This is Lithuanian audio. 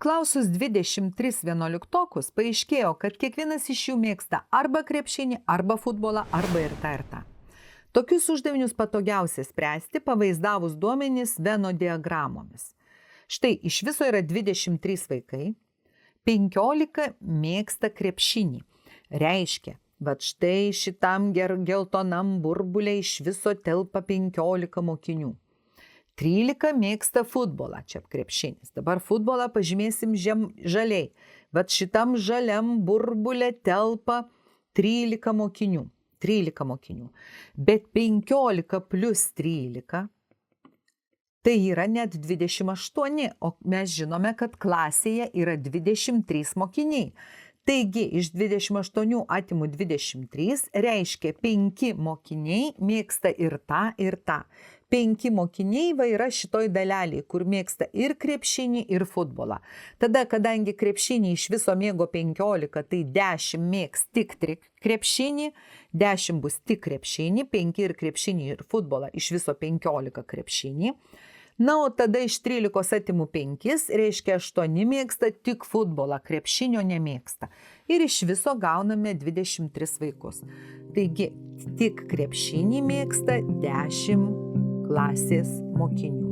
Apklausus 23 vienuoliktokus, paaiškėjo, kad kiekvienas iš jų mėgsta arba krepšinį, arba futbolą, arba ir tą ir tą. Tokius uždavinius patogiausia spręsti, pavaizdavus duomenis Veno diagramomis. Štai iš viso yra 23 vaikai, 15 mėgsta krepšinį. Reiškia, bet štai šitam geltonam burbulė iš viso telpa 15 mokinių. 13 mėgsta futbolą, čia krepšinis. Dabar futbolą pažymėsim žaliai. Bet šitam žaliam burbulė telpa 13 mokinių. 13 mokinių. Bet 15 plus 13 tai yra net 28, o mes žinome, kad klasėje yra 23 mokiniai. Taigi iš 28 atimu 23 reiškia 5 mokiniai mėgsta ir tą, ir tą. 5 mokiniai yra šitoj daleliai, kur mėgsta ir krepšinį, ir futbolą. Tada, kadangi krepšinį iš viso mėgo 15, tai 10 mėgs tik krepšinį, 10 bus tik krepšinį, 5 ir krepšinį, ir futbolą, iš viso 15 krepšinį. Na, o tada iš 13 atimu 5, reiškia 8 mėgsta tik futbolą, krepšinio nemėgsta. Ir iš viso gauname 23 vaikus. Taigi, tik krepšinį mėgsta 10 klasės mokinių.